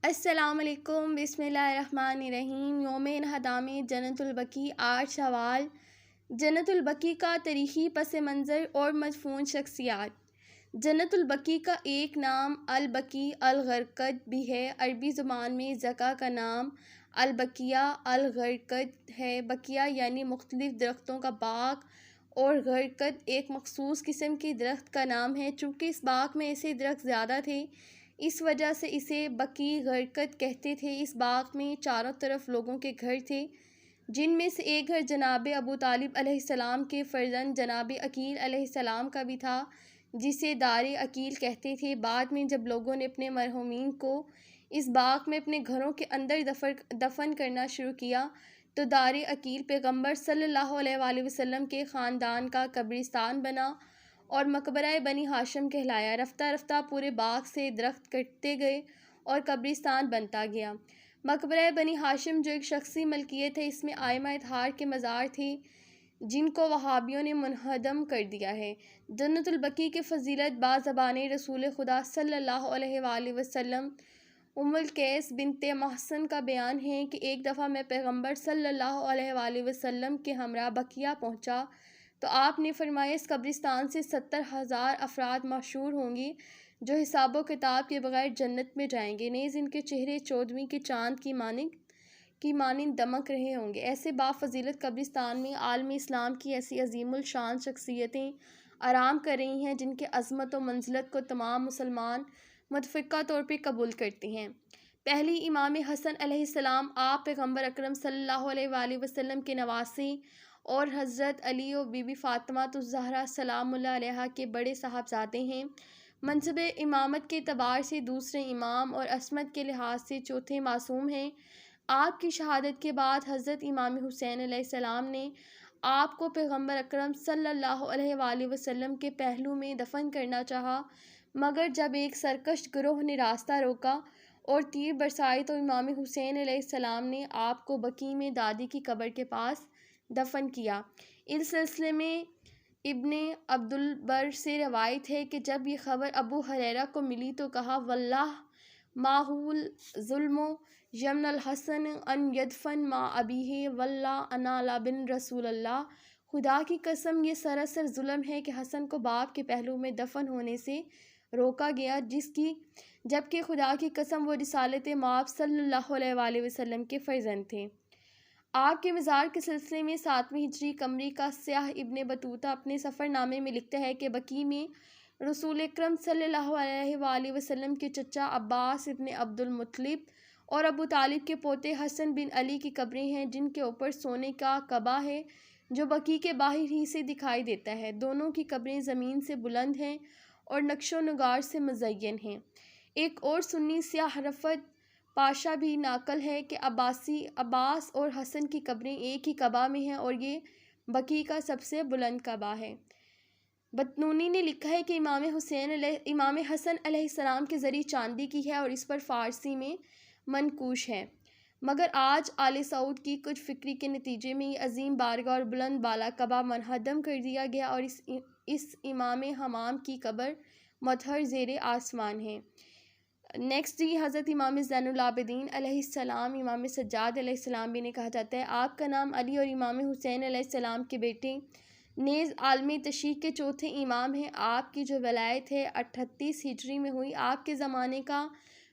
अस्सलामुअलैकुम बिस्मिल्लाहिर्रहमानिर्रहीम। यौम-ए-नहदा में जन्नतुल बकी 8 शवाल। जन्नतुल बकी का तारीख़ी पस मंज़र और मदफून शख्सियात। जन्नतुल बकी का एक नाम अल-बकी अल-गरक़द भी है। अरबी ज़ुबान में जगह का नाम अल-बकिया अल-गरक़द है। बकिया यानी मुख्तलिफ़ दरख्तों का बाग और गरक़द एक मख़सूस किस्म के दरख्त का नाम है। चूँकि इस बाग में ऐसे दरख्त ज़्यादा थे, इस वजह से इसे बकी गरक़द कहते थे। इस बाग में चारों तरफ लोगों के घर थे, जिनमें से एक घर जनाब अबू तालिब अलैहिस्सलाम के फ़र्जंद जनाब अकील अलैहिस्सलाम का भी था, जिसे दार अकील कहते थे। बाद में जब लोगों ने अपने मरहूमीन को इस बाग में अपने घरों के अंदर दफन करना शुरू किया, तो दार अकील पैगम्बर सल्लल्लाहु अलैहि वसल्लम के ख़ानदान का कब्रिस्तान बना और मकबरा बनी हाशिम कहलाया। रफ्ता रफ्ता पूरे बाग से दरख्त कटते गए और कब्रिस्तान बनता गया। मकबरा बनी हाशिम जो एक शख्सी मलकियत है, इसमें आइमा इत्हार के मज़ार थे, जिनको वहाबियों ने मुनहदम कर दिया है। जन्नतुल बकी की फ़जीलत बाज़बाने रसूल खुदा सल्लल्लाहु अलैहि वसल्लम उम्मुल कैस बिनते महसन का बयान है कि एक दफ़ा मैं पैगम्बर सल्लल्लाहु अलैहि वसल्लम के हमरा बकिया पहुँचा, तो आपने फरमाया इस कब्रिस्तान से 70,000 अफराद मशहूर होंगे जो हिसाब किताब के बगैर जन्नत में जाएंगे। नेज़ इनके चेहरे 14वीं के चाँद की मानिंद दमक रहे होंगे। ऐसे बाफ़जीलत कब्रिस्तान में आलम इस्लाम की ऐसी अजीमुल शान शख्सियतें आराम कर रही हैं, जिनके अज़मत और मंजिलत को तमाम मुसलमान मुतफ़िक़ा तौर पर कबूल करते हैं। पहली इमाम हसन अलैहिस्सलाम आप पैगम्बर अकरम सल्लल्लाहु अलैहि वसल्लम के नवासे और हज़रत अली और बीबी फ़ातिमा ज़हरा सलामुल्लाह अलैहा के बड़े साहबज़ादे हैं। मनसब इमामत के एतबार से दूसरे इमाम और असमत के लिहाज से चौथे मासूम हैं। आपकी शहादत के बाद हज़रत इमाम हुसैन अलैहिस्सलाम ने आपको पैगम्बर अकरम सल्लल्लाहु अलैहि वसल्लम के पहलू में दफन करना चाहा, मगर जब एक सरकश गिरोह ने रास्ता रोका और तीर बरसाए, तो इमाम हुसैन अलैहिस्सलाम ने आपको बकी में दादी की कब्र के पास दफन किया। इस सिलसिले में इब्ने अब्दुल बर से रवायत है कि जब ये ख़बर अबू हुरैरा को मिली तो कहा, वल्लाह माहुल ज़ुल्मो यमनल हसन अन यदफन मा अबीहे वल्ला अना ला बिन रसूलल्लाह। खुदा की कसम ये सरासर जुल्म है कि हसन को बाप के पहलू में दफन होने से रोका गया, जबकि खुदा की कसम वो रिसालत माप सल्लल्लाहु अलैहि वसल्लम के फ़र्जंद थे। आपके मज़ार के सिलसिले में 7वीं हिजरी कमरी का स्याह इब्ने बतूता अपने सफ़रनामे में लिखता है कि बकी में रसूल अकरम सल्लल्लाहु अलैहि वसल्लम के चचा अब्बास इब्ने अब्दुल मुत्तलिब और अबू तालिब के पोते हसन बिन अली की कब्रें हैं, जिनके ऊपर सोने का कबा है जो बकी के बाहर ही से दिखाई देता है। दोनों की कब्रें ज़मीन से बुलंद हैं और नक्शो नगार से मुज़य्यन हैं। एक और सुन्नी स्याह रफ़त पाशा भी नाकल है कि अब्बास और हसन की कब्रें एक ही कबा में हैं और ये बकी का सबसे बुलंद कबा है। बतनूनी ने लिखा है कि इमाम हसन अलैहिस्सलाम के ज़री चांदी की है और इस पर फ़ारसी में मनकूश है, मगर आज आले सऊद की कुछ फ़िक्री के नतीजे में ये अजीम बारगाह और बुलंद बाला कबा मनहदम कर दिया गया और इस इमाम हमाम की कब्र मतहर ज़ेरे आसमान है। नेक्स्ट जी हज़रत इमाम ज़ैनुल आबिदीन अलैहिस्सलाम इमाम सज्जाद अलैहिस्सलाम भी ने कहा जाता है। आपका नाम अली और इमाम हुसैन अलैहिस्सलाम के बेटे नेज़ आलमी तशरीक़ के चौथे इमाम हैं। आपकी जो वलायत है 38 हिजरी में हुई। आपके ज़माने का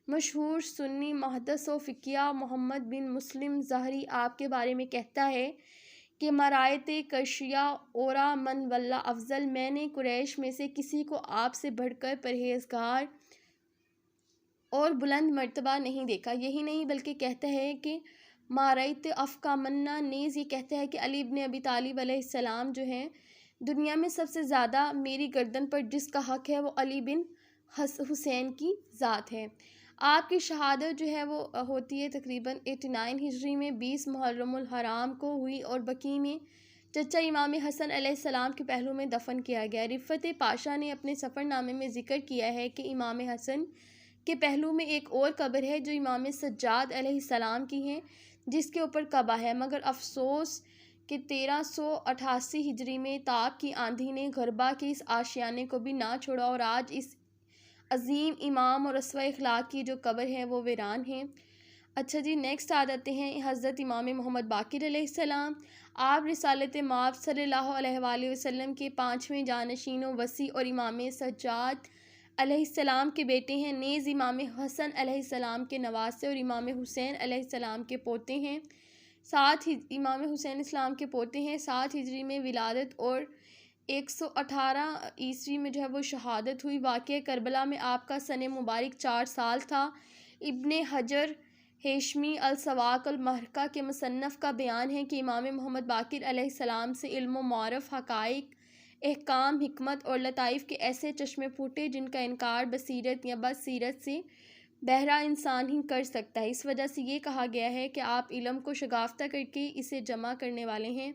मशहूर सुन्नी मुहद्दिस व फ़िक़िया मोहम्मद बिन मुस्लिम ज़हरी आपके बारे में कहता है कि मरायत कशिया ओरा मन वल्ला अफ़ज़ल, मैंने कुरैश में से किसी को आपसे बढ़कर परहेज़गार और बुलंद मर्तबा नहीं देखा। यही नहीं बल्कि कहता है कि मारैत अफ़का मन्ना, नेज़ ये कहता है कि अली इब्ने अबी तालिब अलैहिस्सलाम जो हैं, दुनिया में सबसे ज़्यादा मेरी गर्दन पर जिसका हक़ है वो अली बिन हुसैन की ज़ात है। आपकी शहादत जो है वो होती है तकरीबन 89 हिजरी में 20 मुहर्रमुल हराम को हुई और बकी में चचा इमाम हसन अलैहिस्सलाम के पहलू में दफन किया गया। रिफ़त पाशा ने अपने सफ़रनामे में ज़िक्र किया है कि इमाम हसन के पहलू में एक और कब्र है जो इमाम सज्जाद अलैहिस्सलाम की है, जिसके ऊपर कबा है, मगर अफसोस कि 1388 हिजरी में ताब की आंधी ने गरबा के इस आशियाने को भी ना छोड़ा और अज़ीम इमाम और रसवा इखलाक की जो कब्र है वो वीरान है। अच्छा जी, नेक्स्ट आ जाते हैं हज़रत इमाम मोहम्मद बाक़िर अलैहिस्सलाम। आप रिसालत माब सल्लल्लाहु अलैहि वसल्लम के पाँचवें जानशीन वसी और इमाम सज्जाद अलैहिस्सलाम के बेटे हैं। नेज़ इमाम हसन अलैहिस्सलाम के नवासे और इमाम हुसैन अलैहिस्सलाम के पोते हैं। साथ ही इमाम हुसैन इस्लाम के पोते हैं। 7 हिजरी में विलादत और 118 ईस्वी में जो है वो शहादत हुई। वाक़या करबला में आपका सने मुबारक 4 साल था। इब्ने हजर हेशमी अल सवाक अल महरका के मुसन्नफ़ का बयान है कि इमाम मोहम्मद बाक़िर अलैहिस्सलाम से इल्म मारफ़ हक़ाइक़ एहकाम हिकमत और लताइफ़ के ऐसे चश्मे फूटे जिनका इनकार बसीरत या बसीरत से बहरा इंसान ही कर सकता है। इस वजह से ये कहा गया है कि आप इल्म को शगाफ्ता करके इसे जमा करने वाले हैं।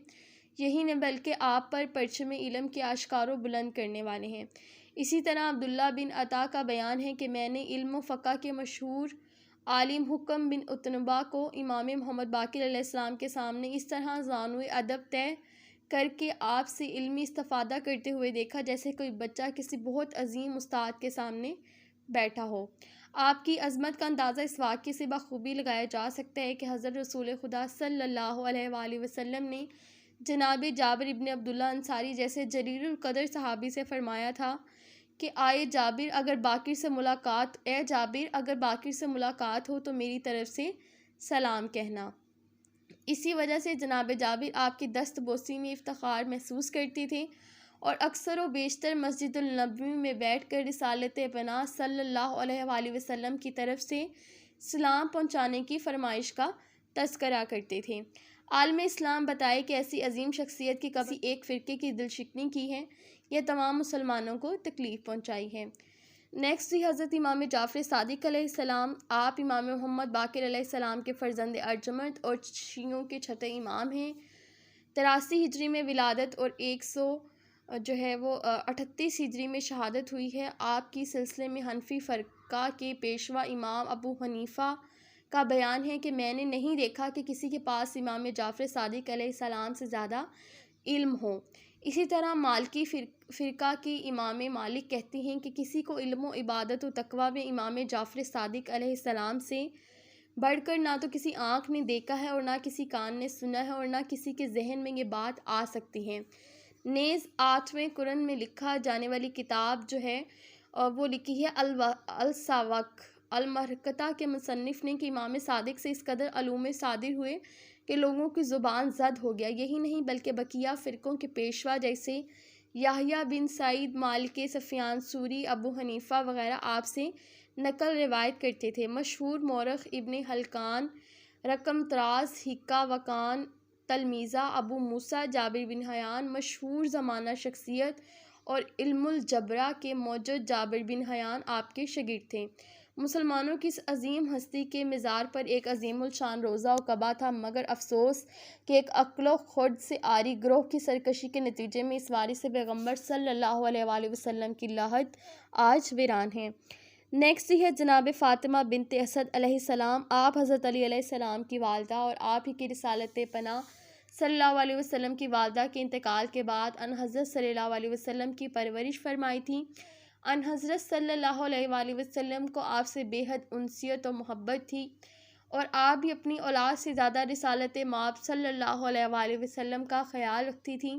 यही नहीं बल्कि आप पर परचम इल्म के आश्कारो बुलंद करने वाले हैं। इसी तरह अब्दुल्ला बिन अता का बयान है कि मैंने इल्म फ़क़ा के मशहूर आलिम हुक्म बिन उतनबा को इमाम मोहम्मद बाक़िर अलैहिस्सलाम के सामने इस तरह ज़ानुए अदब तय करके आपसे इल्मी इस्तिफ़ादा करते हुए देखा जैसे कोई बच्चा किसी बहुत अजीम उस्ताद के सामने बैठा हो। आपकी अज़मत का अंदाज़ा इस वाक़ये से बखूबी लगाया जा सकता है कि हज़रत रसूल खुदा सल्लल्लाहु अलैहि वसल्लम ने जनाब जाबिर इब्ने अब्दुल्ला अंसारी जैसे जलीलुल क़दर सहाबी से फ़रमाया था कि ए जाबिर अगर बाक़िर से मुलाकात हो तो मेरी तरफ़ से सलाम कहना। इसी वजह से जनाब जाबिर आपकी दस्तबोसी में इफ्तिखार महसूस करती थी और अक्सर व बेशतर मस्जिदुल नबवी में बैठ कर रिसालत पनाह सल्लल्लाहु अलैहि वसल्लम की तरफ से सलाम पहुँचाने की फरमाइश का तज़किरा करते थे। आलम इस्लाम बताए कि ऐसी अजीम शख्सियत की कभी एक फ़िरके की दिलशिकनी की है या तमाम मुसलमानों को तकलीफ़ पहुँचाई है। नेक्स्ट ही हज़रत इमाम जाफ़र सादिक़ अलैहिस्सलाम। आप इमाम मोहम्मद बाक़िर अलैहिस्सलाम के फ़र्जंद अर्जमंद और शियों के छठे इमाम हैं। 83 हिजरी में विलादत और 38 हिजरी में शहादत हुई है। आपकी सिलसिले में हनफी फ़रक़ा के पेशवा इमाम अबू हनीफ़ा का बयान है कि मैंने नहीं देखा कि किसी के पास इमाम जाफ़र सादिक़ अलैहिस्सलाम से ज़्यादा इल्म हो। इसी तरह मालिकी फ़िरक़ा की इमाम मालिक कहती हैं कि किसी को इल्म व इबादत व तक़वा में इमाम जाफ़र सादिक़ अलैहिस्सलाम से बढ़कर ना तो किसी आँख ने देखा है और ना किसी कान ने सुना है और ना किसी के जहन में ये बात आ सकती है। नेज़ 8वें कुरान में लिखा जाने वाली किताब जो है वो लिखी है अल सवाक अल महरकता के मुसन्निफ़ ने कि इमाम सादिक़ से इस कदर अलूम सादिर हुए कि लोगों की ज़ुबान ज़द हो गया। यही नहीं बल्कि बकिया फ़िरक़ों के पेशवा जैसे याहया बिन सईद, मालिक, सफ़ियान सूरी, अबू हनीफ़ा वग़ैरह आपसे नकल रिवायत करते थे। मशहूर मौरख़ इब्ने हलकान, रकम तराज़, हिक्का वकान, तलमीज़ा अबू मूसा, जाबिर बिन हयान, मशहूर ज़माना शख्सियत और इल्मुल जबरा के मौजूद जाबिर बिन हयान आपके शागिर्द थे। मुसलमानों की इस अजीम हस्ती के मज़ार पर एक अजीमुल शान रोज़ा व कबा था, मगर अफसोस कि एक अक्लो खुर्द से आरी ग्रोह की सरकशी के नतीजे में इस वारिस पैगम्बर सल्लल्लाहु अलैहि वसल्लम की लाहत आज वीरान है। नेक्स्ट है जनाब फ़ातिमा बिनत असद अलैहिस्सलाम। आप हज़रत अली अलैहिस्सलाम की वालदा और आप ही की रिसालत पनाह सल्लल्लाहु अलैहि वसल्लम की वालदा के इंतकाल के बाद अन हज़रत सल्लल्लाहु अलैहि वसल्लम की परवरिश फरमाई थी। अन हज़रत सल्लल्लाहु अलैहि वसल्लम को आपसे बेहद उनसियत और मोहब्बत थी और आप भी अपनी औलाद से ज़्यादा रिसालत माब सल्लल्लाहु अलैहि वसल्लम का ख्याल रखती थी।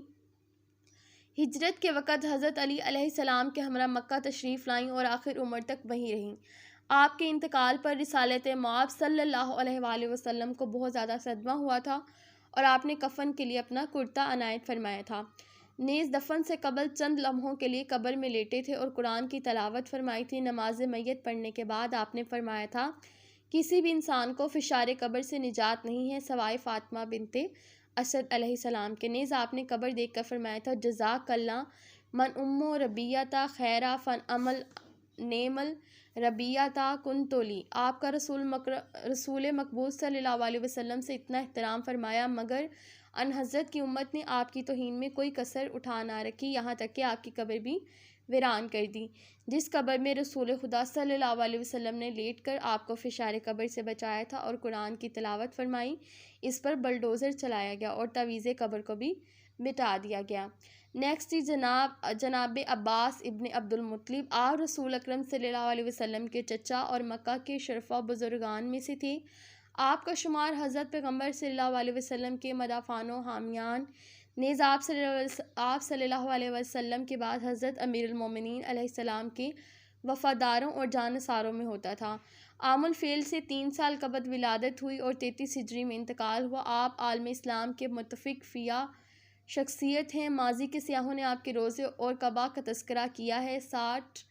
हिजरत के वक़्त हज़रत अली अलैहिस्सलाम के हमरा मक्का तशरीफ़ लाईं और आखिर उम्र तक वहीं रहीं। आपके इंतकाल पर रिसालत माब सल्लल्लाहु अलैहि वसल्लम को बहुत ज़्यादा सदमा हुआ था और आपने कफ़न के लिए अपना कुर्ता अनायत फरमाया था। नेज़ दफन से कबल चंद लम्हों के लिए कब्र में लेटे थे और कुरान की तलावत फरमाई थी। नमाज मैयत पढ़ने के बाद आपने फरमाया था किसी भी इंसान को फ़िशार कब्र से निजात नहीं है सवाए फ़ातिमा बिनते असद अलैहिस्सलाम के। नेज़ आपने कब्र देख कर फरमाया था जज़ाकल्ला मन उम्मो रबियता खैरा फ़न अमल नेमल रबियता कुंतोली। आपका रसूल मकबूल सल्लल्लाहु अलैहि वसल्लम से इतना एहतराम फरमाया मगर अन हज़रत की उम्मत ने आपकी तौहीन में कोई कसर उठा ना रखी, यहाँ तक कि आपकी कब्र भी वीरान कर दी। जिस कब्र में रसूल खुदा सल्लल्लाहु अलैहि वसल्लम ने लेट कर आपको फ़िशार कब्र से बचाया था और कुरान की तिलावत फरमाई, इस पर बलडोज़र चलाया गया और तावीज़े कब्र को भी मिटा दिया गया। नेक्स्ट थी जनाब अब्बास इब्न अब्दुल मुत्तलिब। आप रसूल अकरम सल्लल्लाहु अलैहि वसल्लम के चचा और मक्का के शरफा बुजुर्गान में से थे। आपका शुमार हज़रत पैगम्बर सल्लल्लाहु अलैहि वसल्लम के मदाफ़ानो हामियान नेज़ आप सल्लल्लाहु अलैहि वसल्लम के बाद हज़रत अमीरुल मोमिनीन अलैहिस्सलाम के वफ़ादारों और जानसारों में होता था। आमुल फ़ेल से 3 साल कबल विलादत हुई और 33 हिजरी में इंतकाल हुआ। आप आलम इस्लाम के मुतफ़िक फ़िया शख्सियत हैं। माजी के सियाहों ने आपके रोज़े और कबा का तस्करा किया है 60,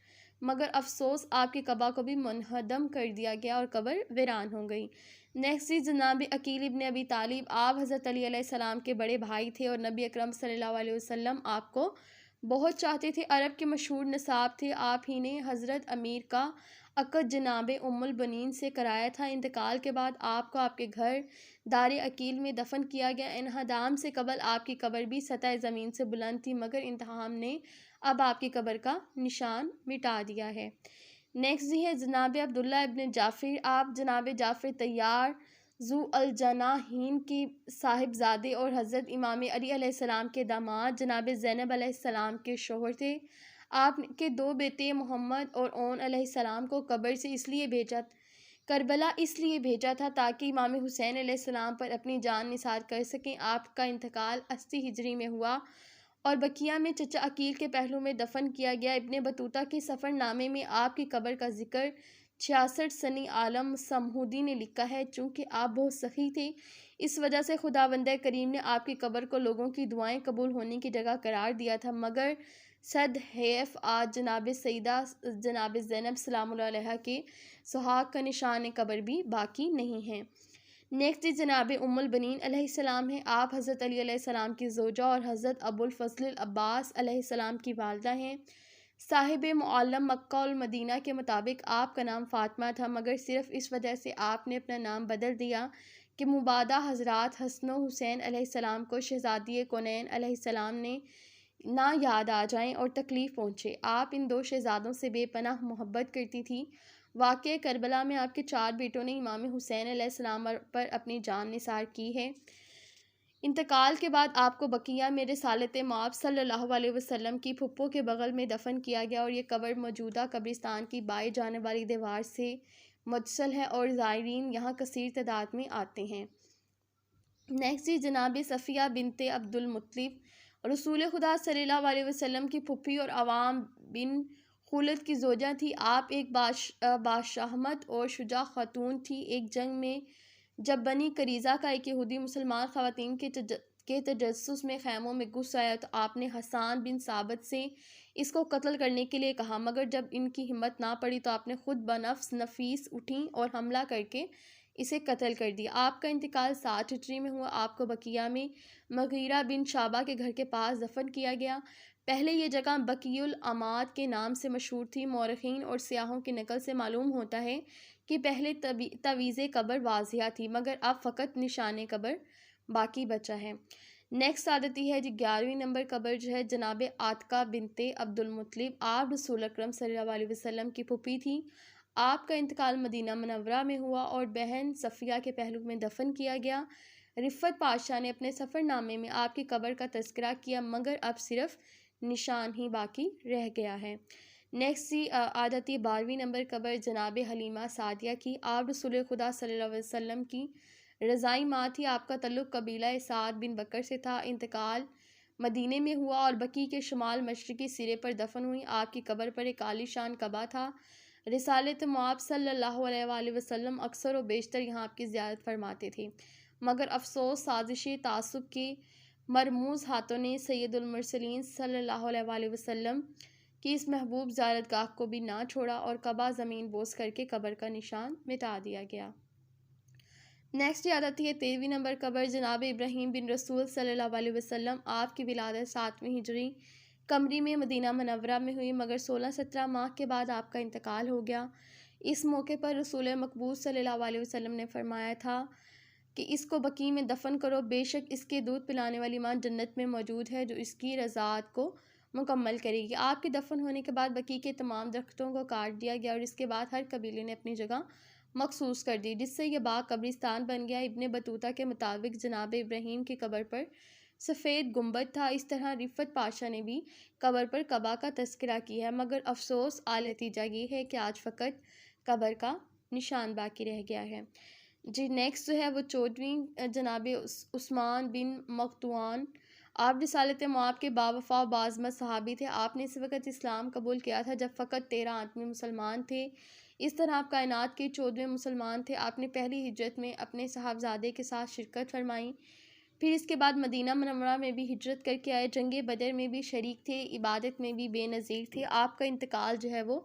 मगर अफसोस आपके कबा को भी मुनहदम कर दिया गया और कब्र वीरान हो गई। नेक्स्ट इज़ जनाब अकील इब्न अबी तालिब। आप हज़रत अली अलैहिस्सलाम के बड़े भाई थे और नबी अकरम सल्लल्लाहु अलैहि वसल्लम आपको बहुत चाहते थे। अरब के मशहूर नसाब थे। आप ही ने हज़रत अमीर का अक़द जनाब उम्मुल बनीन से कराया था। इंतकाल के बाद आपको आपके घर दार अकील में दफन किया गया। इन्हदाम से कबल आपकी कब्र भी सतह ज़मीन से बुलंद थी, मगर इंतहाम ने अब आपकी कब्र का निशान मिटा दिया है। नेक्स्ट जी है जनाब अब्दुल्ला इब्न जाफ़िर। आप जनाब जाफ़िर तैयार ज़ू अल जनाहीन की साहिबजादे और हज़रत इमाम अली अलैहिस्सलाम के दामाद जनाब ज़ैनब अलैहिस्सलाम के शौहर थे। आपके 2 बेटे मोहम्मद और ओन अलैहिस्सलाम को करबला इसलिए भेजा था ताकि इमाम हुसैन अलैहिस्सलाम पर अपनी जान निसार कर सकें। आपका इंतकाल 80 हिजरी में हुआ और बकिया में चचा अकील के पहलू में दफन किया गया। इब्ने बतूता के सफ़रनामे में आपकी कब्र का जिक्र 66 सनी आलम समहूदी ने लिखा है। चूँकि आप बहुत सखी थे, इस वजह से खुदावंद करीम ने आपकी कब्र को लोगों की दुआएं कबूल होने की जगह करार दिया था, मगर सद हैफ आज जनाब सईदा जनाब ज़ैनब सलामुल्लाह अलैहा के सुहाग का निशान कब्र भी बाकी नहीं है। नेक्स्ट जनाब उम्मुल बनीन अलैहिस्सलाम है। आप हज़रत अली अलैहिस्सलाम की ज़ोजा और हज़रत अबुल फ़ज़ल अब्बास अलैहिस्सलाम की वालदा हैं। साहिब मुअल्लम मक्का और मदीना के मुताबिक आपका नाम फ़ातिमा था, मगर सिर्फ़ इस वजह से आपने अपना नाम बदल दिया कि मुबादा हज़रात हसन हुसैन अलैहिस्सलाम को शहज़ादी कौनैन अलैहिस्सलाम ने ना याद आ जाएं और तकलीफ़ पहुँचे। आप इन 2 शहज़ादों से बेपनाह मोहब्बत करती थी। वाक़या करबला में आपके 4 बेटों ने इमाम हुसैन अलैहिस्सलाम पर अपनी जान निसार की है। इंतकाल के बाद आपको बकिया में रिसालत मआब सल्लल्लाहु अलैहि वसल्लम की फुप्पो के बगल में दफन किया गया और ये कब्र मौजूदा कब्रिस्तान की बाएं जाने वाली दीवार से मुत्तसिल है और ज़ायरीन यहाँ कसीर तादाद में आते हैं। नेक्स्ट जी जनाब सफ़िया बिनते अब्दुल मुत्तलिब रसूल खुदा सल्लल्लाहु अलैहि वसल्लम की फुप्पी और अवाम बिन खुलद की जोजा थी। आप एक बादशाहमत और शुजा खातून थी। एक जंग में जब बनी करीज़ा का एक यहूदी मुसलमान ख़वातीन के तजस्सुस में ख़ैमों में घुस आया तो आपने हसान बिन साबित से इसको कत्ल करने के लिए कहा, मगर जब इनकी हिम्मत ना पड़ी तो आपने खुद बनफ्स नफीस उठी और हमला करके इसे कत्ल कर दिया। आपका इंतकाल 60 हिजरी में हुआ। आपको बकिया में मगीरा बिन शाबा के घर के पास दफन किया गया। पहले ये जगह बकीउल अमाद के नाम से मशहूर थी। मौरखीन और सियाहों की नकल से मालूम होता है कि पहले तवीज़े कब्र वाज़िया थी, मगर अब फ़कत निशान कब्र बाकी बचा है। नेक्स्ट आदती है जी 11वीं नंबर कब्र जो है जनाब आतका बिनते अब्दुल मुत्तलिब। आप रसूल अकरम सल्लल्लाहु अलैहि वसल्लम की फूफी थी। आपका इंतकाल मदीना मुनव्वरा में हुआ और बहन सफ़िया के पहलू में दफन किया गया। रिफ़त पातशाह ने अपने सफ़रनामे में आपकी कब्र का तस्करा किया, मगर अब सिर्फ निशान ही बाकी रह गया है। नेक्स्ट सी आ जाती है 12वीं नंबर कब्र जनाब हलीमा सादिया की। आप रसूल खुदा सल्लल्लाहु अलैहि वसल्लम की रज़ाई माँ थी। आपका तल्लुक़ कबीला साद बिन बकर से था। इंतकाल मदीने में हुआ और बकी के शुमाल मशरक़ी सिरे पर दफन हुई। आपकी कब्र पर एक आलीशान कबा था। रिसालत मआब सल्लल्लाहु अलैहि वसल्लम अक्सर व बेशतर यहाँ आपकी ज़ियारत फरमाते थे, मगर अफसोस साजिशी तासुब के मरमूज़ हाथों ने सैयदुल मुरसलीन सल्लल्लाहु अलैहि वसल्लम की इस महबूब ज़ियारतगाह को भी ना छोड़ा और कबा ज़मीन बोस करके कब्र का निशान मिटा दिया गया। नेक्स्ट याद आती है 13वीं नंबर कब्र जनाब इब्राहीम बिन रसूल सल्लल्लाहु अलैहि वसल्लम। आपकी विलादत 7वीं हिजरी कमरी में मदीना मुनव्वरा में हुई, मगर 16-17 माह के बाद आपका इंतकाल हो गया। इस मौके पर रसूल मकबूल सल्लल्लाहु अलैहि वसल्लम ने फरमाया था कि इसको बकी में दफन करो, बेशक इसके दूध पिलाने वाली माँ जन्नत में मौजूद है जो इसकी रज़ात को मुकम्मल करेगी। आपके दफन होने के बाद बकी के तमाम दरख्तों को काट दिया गया और इसके बाद हर कबीले ने अपनी जगह मखसूस कर दी, जिससे यह बाग कब्रिस्तान बन गया। इब्ने बतूता के मुताबिक जनाब इब्राहीम की कब्र पर सफ़ेद गुंबद था। इस तरह रिफ़त पाशा ने भी कब्र पर कबा का तज़किरा किया है, मगर अफसोस नतीजा ये है कि आज फ़कत कब्र का निशान बाकी रह गया है। जी नेक्स्ट जो है वो 14वीं जनाब उस्मान बिन मख्तूम। आप रिसालत मआब के बावफ़ा बाज़मत सहाबी थे। आपने इस वक्त इस्लाम कबूल किया था जब फ़कत 13 आदमी मुसलमान थे। इस तरह आप कायनात के 14वें मुसलमान थे। आपने पहली हिजरत में अपने साहबजादे के साथ शिरकत फरमाई, फिर इसके बाद मदीना मुनव्वरा में भी हिजरत करके आए, जंग बदर में भी शरीक थे, इबादत में भी बेनज़ीर थे। आपका इंतकाल जो है वो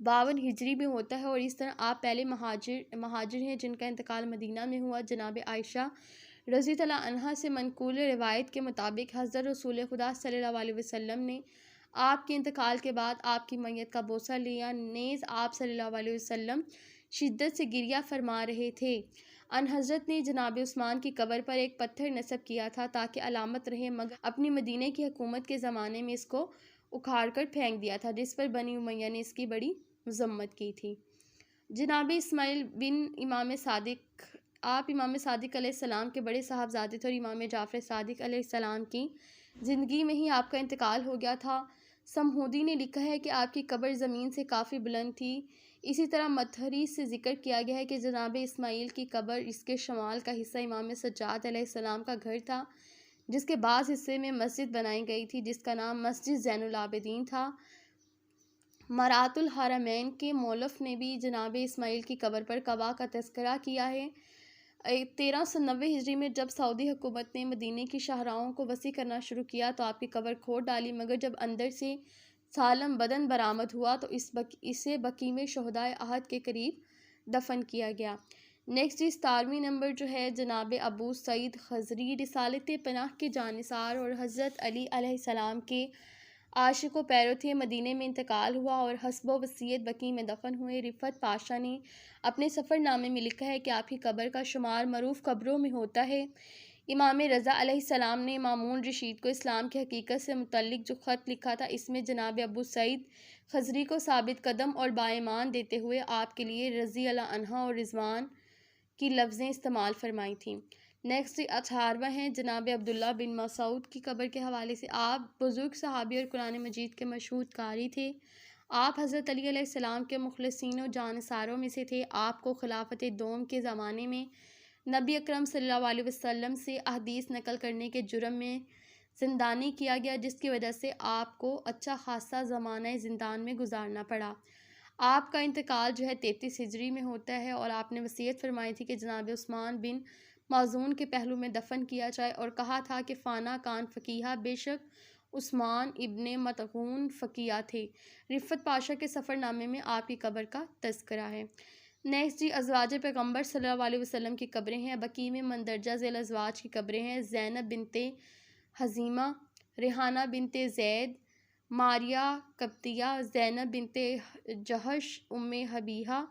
52 हिजरी में होता है और इस तरह आप पहले महाजिर हैं जिनका इंतकाल मदीना में हुआ। जनाब आयशा रज़ी तआला अन्हा से मनकूल रिवायत के मुताबिक हज़रत रसूल खुदा सल्लल्लाहु अलैहि वसल्लम ने आपके इंतकाल के बाद आपकी मैयत का बोसा लिया। नेज़ आप सल्लल्लाहु अलैहि वसल्लम शिद्दत से गिरिया फरमा रहे थे। अन हज़रत ने जनाब उस्मान की कब्र पर एक पत्थर नस्ब किया था ताकि अलामत रहे, मगर अपनी मदीने की हुकूमत के ज़माने में इसको उखाड़ कर फेंक दिया था, जिस पर बनी उमैया ने इसकी बड़ी मज़म्मत की थी। जनाब इस्माइल बिन इमाम सादिक, आप इमाम सादिक अलैहिस्सलाम के बड़े साहबजादे थे और इमाम जाफ़र सादिक अलैहिस्सलाम की ज़िंदगी में ही आपका इंतकाल हो गया था। समहूदी ने लिखा है कि आपकी कब्र ज़मीन से काफ़ी बुलंद थी। इसी तरह मत्थरी से ज़िक्र किया गया है कि जनाब इस्माइल की कब्र इसके शमाल का हिस्सा इमाम सज्जाद अलैहिस्सलाम का घर था, जिसके बाज़ हिस्से में मस्जिद बनाई गई थी जिसका नाम मस्जिद ज़ैनुल आबिदीन था। मरातुल हरमैन के मौलफ़ ने भी जनाब इस्माइल की कब्र पर कबा का तज़किरा किया है। 1390 हिजरी में जब सऊदी हुकूमत ने मदीने की शाहराहों को वसी करना शुरू किया तो आपकी कब्र खोद डाली, मगर जब अंदर से सालम बदन बरामद हुआ तो इसे बकी में शोहदाए अहद के करीब दफन किया गया। नेक्स्ट 17वीं नंबर जो है जनाब अबू सईद खजरी रिसालत पनाह के जानिसार और हज़रत अली अलैहिस्सलाम के आशिक व पैरो थे। मदीने में इंतकाल हुआ और हस्ब वसीयत बकी में दफन हुए। रिफ़त पाशा ने अपने सफ़रनामे में लिखा है कि आपकी कब्र का शुमार मरूफ़ कब्रों में होता है। इमाम रज़ा अलैहिस्सलाम ने मामून रशीद को इस्लाम की हकीकत से मुतल्लिक जो ख़त लिखा था, इसमें जनाब अबू सईद खजरी को साबित कदम और बाईमान देते हुए आपके लिए रज़ी अल्लाह अन्हा और रिज़वान की लफ्ज़ें इस्तेमाल फरमाई थी। नेक्स्ट 18वां है जनाब अब्दुल्ला बिन मसूद की कब्र के हवाले से। आप बुज़ुर्ग सहाबी और कुरान मजीद के मशहूर कारी थे। आप हज़रत अली अलैहिस्सलाम के मुखलसीन और जानसारों में से थे। आपको खिलाफत दोम के ज़माने में नबी अकरम सल्लल्लाहु अलैहि वसल्लम से अहदीस नकल करने के जुर्म में ज़िंदानी किया गया, जिसकी वजह से आपको अच्छा खासा ज़माना ज़िंदान में गुजारना पड़ा। आपका इंतकाल जो है 33 हिजरी में होता है और आपने वसीयत फरमाई थी कि जनाब उस्मान बिन माजून के पहलू में दफन किया जाए और कहा था कि फ़ाना कान फ़कीहा, बेशक उस्मान इब्ने मतगून फ़कीहा थे। रिफ़त पाशा के सफ़रनामे में आपकी कब्र का तज़किरा है। नेक्स्ट जी अज़वाज पैगम्बर सल्लल्लाहु अलैहि वसल्लम की कब्रें हैं। बकी में मंदरजा ज़ैल अज़वाज की कब्रें हैं। ज़ैनब बिनते हज़ीमा, रेहाना बिनते ज़ैद, मारिया कब्तिया, ज़ैनब बिनते जहश, उम्मे हबीहा,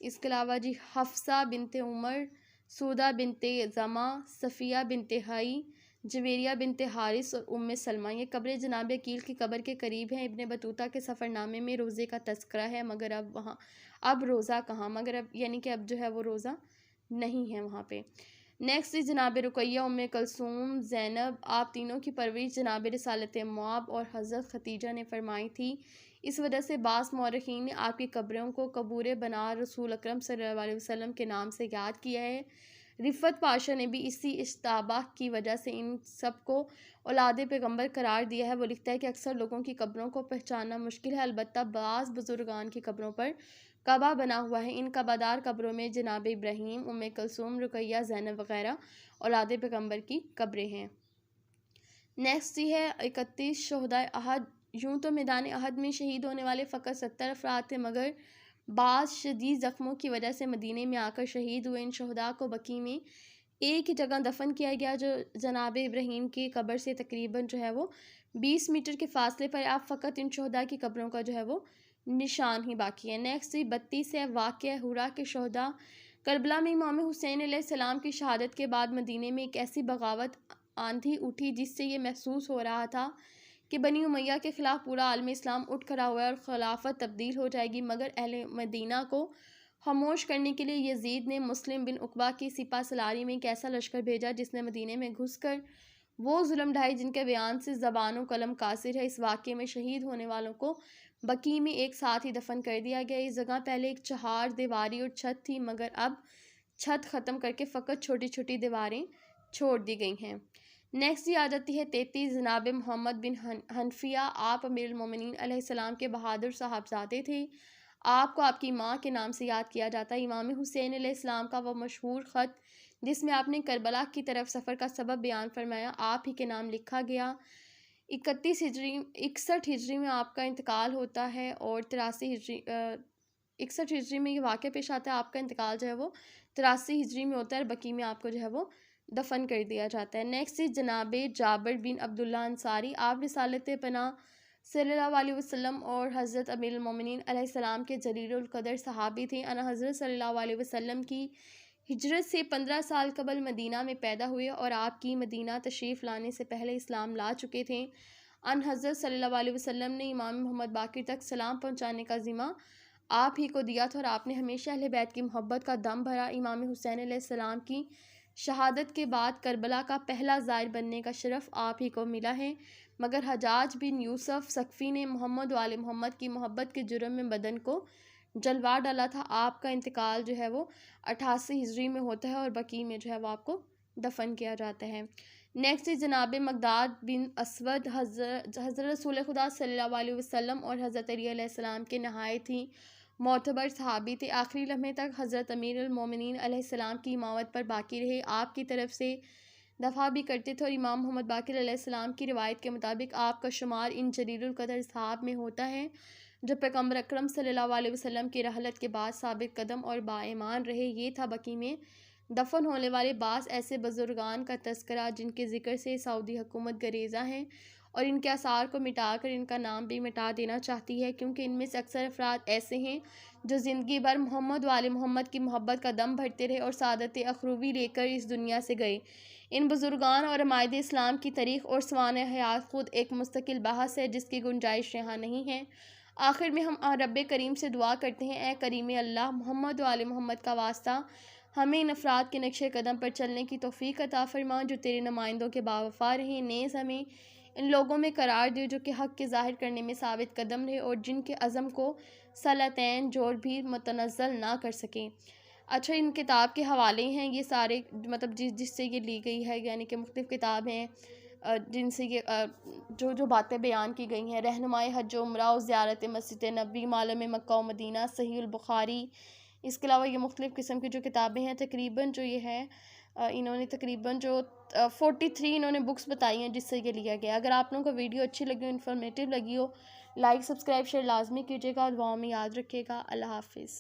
इसके अलावा जी हफ्सा बिनते उमर, सूदा बिनते ज़मा, सफ़िया बिनते हई, जवेरिया बिनते हारिस और उम्मे सलमा। ये कब्रें जनाब अकील की कब्र के करीब हैं। इब्ने बतूता के सफ़रनामे में रोज़े का तज़किरा है, मगर अब रोज़ा कहाँ, मगर अब यानी कि अब जो है वो रोज़ा नहीं है वहाँ पे। नेक्स्ट जनाब रुकैया, उम्मे कलसूम, ज़ैनब, आप तीनों की परवरिश जनाब रिसालत मआब और हज़रत खतीजा ने फरमाई थी। इस वजह से बास मौरखीन ने आपकी कब्रों को कबूर बना रसूल अकरम सल्लल्लाहु अलैहि वसल्लम के नाम से याद किया है। रिफ़त पाशा ने भी इसी इश्ताबा की वजह से इन सब को औलाद पैगम्बर करार दिया है। वो लिखता है कि अक्सर लोगों की कब्रों को पहचानना मुश्किल है, अलबत्ता बाज़ बुजुर्गान की कब्रों पर कबा बना हुआ है। इन कबादार कब्रों में जनाब इब्राहीम, उम्मे कलसूम, रुकैया, ज़ैनब वग़ैरह औलाद पैगम्बर की कब्रें हैं। नेक्स्ट ही है 31 शोहदाए अहद। यूँ तो मैदान अहद में शहीद होने वाले फ़कत 70 अफराद थे, मगर बाज़ शदीद ज़ख्मों की वजह से मदीने में आकर शहीद हुए। इन शोहदा को बकी में एक ही जगह दफन किया गया, जो जनाब इब्राहीम की कब्र से तकरीबन जो है वो 20 मीटर के फासले पर। आप फ़कत इन शोहदा की कब्रों का जो है वो निशान ही बाकी है। नेक्स्ट 32 है वाक़या हुरा के शोहदा। करबला में इमाम हुसैन अलैहिस्सलाम की शहादत के बाद मदीने में एक ऐसी बगावत आंधी उठी जिससे ये महसूस हो रहा था कि बनी उमैया के ख़िलाफ़ पूरा आलम इस्लाम उठ खड़ा हुआ है और खिलाफत तब्दील हो जाएगी। मगर अहले मदीना को खामोश करने के लिए यजीद ने मुस्लिम बिन उकबा की सिपा सलारी में एक ऐसा लश्कर भेजा जिसने मदीने में घुसकर वो जुल्म ढाई जिनके बयान से ज़बान व कलम कासिर है। इस वाक़े में शहीद होने वालों को बकी में एक साथ ही दफन कर दिया गया। इस जगह पहले एक चहार दीवारी और छत थी, मगर अब छत ख़त्म करके फ़कत छोटी छोटी दीवारें छोड़ दी गई हैं। नेक्स्ट ये आ जाती है 33 जनाब मोहम्मद बिन हनफिया। आप अमीरुल मोमिनीन अलैहिस्सलाम के बहादुर साहबजादे थे। आपको आपकी माँ के नाम से याद किया जाता है। इमाम हुसैन अलैहिस्सलाम का वह मशहूर ख़त जिसमें आपने करबला की तरफ सफ़र का सबब बयान फरमाया, आप ही के नाम लिखा गया। 61 हिजरी में आपका इंतकाल होता है और 61 हिजरी में ये वाक़या पेश आता है। आपका इंतकाल जो है वो 83 हिजरी में होता है और बकी में आपको जो है वो दफन कर दिया जाता है। नेक्स्ट इज जनाब जाबिर बिन अब्दुल्ला अंसारी। आप रिसालत पना सल्लल्लाहु अलैहि वसल्लम और हज़रत अमीरुल मोमिनीन अलैहिस्सलाम के जलीलुल क़दर सहाबी थे। अन हज़रत सल्लल्लाहु अलैहि वसल्लम की हिजरत से 15 साल कबल मदीना में पैदा हुए और आपकी मदीना तशरीफ़ लाने से पहले इस्लाम ला चुके थे। अन हज़रत सल्लल्लाहु अलैहि वसल्लम ने इमाम मोहम्मद बाक़िर तक सलाम पहुँचाने का ज़िम्मा आप ही को दिया था और आपने हमेशा अहले बैत की मोहब्बत का दम भरा। इमाम हुसैन अलैहिस्सलाम की शहादत के बाद करबला का पहला ज़ायर बनने का शरफ़ आप ही को मिला है, मगर हजाज बिन यूसुफ सकफ़ी ने मोहम्मद वाले मोहम्मद की मोहब्बत के जुर्म में बदन को जलवा डाला था। आपका इंतकाल जो है वो 88 हिजरी में होता है और बकी में जो है वो आपको दफन किया जाता है। नेक्स्ट इज जनाब मकदाद बिन असवद। हज़रत रसूल खुदा सल्लल्लाहु अलैहि वसल्लम और हज़रत अली अलैहिस्सलाम के नहायत ही मोतबर सहाबी थे। आखिरी लम्हे तक हज़रत अमीरुल मोमिनीन अलैहिस्सलाम की इमामत पर बाकी रहे। आपकी तरफ से दफ़ा भी करते थे और इमाम मोहम्मद बाक़िर अलैहिस्सलाम की रिवायत के मुताबिक आपका शुमार इन जलीलुल क़दर सहाब में होता है जो पैगम्बर अकरम सल्लल्लाहु अलैहि वसल्लम की रहलत के बाद साबित कदम और बाईमान रहे। ये था बकी में दफन होने वाले बास ऐसे बुजुर्गान का तस्करा जिनके ज़िक्र से सऊदी हुकूमत गरेज़ा है और इनके आसार को मिटाकर इनका नाम भी मिटा देना चाहती है, क्योंकि इनमें से अक्सर अफराद ऐसे हैं जो ज़िंदगी भर मोहम्मद वाले मोहम्मद की मोहब्बत का दम भरते रहे और सादत अखरूबी लेकर इस दुनिया से गए। इन बुजुर्गान और अमायद इस्लाम की तारीख़ और सवान हयात ख़ुद एक मुस्तकिल बहस है जिसकी गुंजाइश यहाँ नहीं है। आखिर में हम रब्बे करीम से दुआ करते हैं, ए करीम अल्लाह, मोहम्मद वाले मोहम्मद का वास्ता हमें इन अफराद के नक्शे कदम पर चलने की तौफ़ीक अता फ़रमा जो तेरे नुमाइंदों के बावफ़ा रहे। नेज़ हमें इन लोगों में करार दे जो कि हक़ के ज़ाहिर करने में साबित कदम रहे और जिनके अज़म को सलातैन जोड़ भी मुतनज़्ज़ल ना कर सकें। अच्छा, इन किताब के हवाले हैं ये सारे, मतलब जिससे ये ली गई है, यानी कि मुख्तलिफ़ किताब हैं जिनसे ये जो बातें बयान की गई हैं। रहनुमाई हज उम्रा और ज़ियारत मस्जिद नबी, मालूम मक्का व मदीना, सहीहुल बुखारी। इसके अलावा ये मुख्तलिफ़ किस्म की जो किताबें हैं, तकरीबन जो ये है इन्होंने तकरीबन जो 43 इन्होंने बुक्स बताई हैं जिससे ये लिया गया। अगर आप लोगों को वीडियो अच्छी लगी हो, इन्फॉर्मेटिव लगी हो, लाइक सब्सक्राइब शेयर लाजमी कीजिएगा और दुआओं में याद रखिएगा। अल्लाह हाफ़िज़।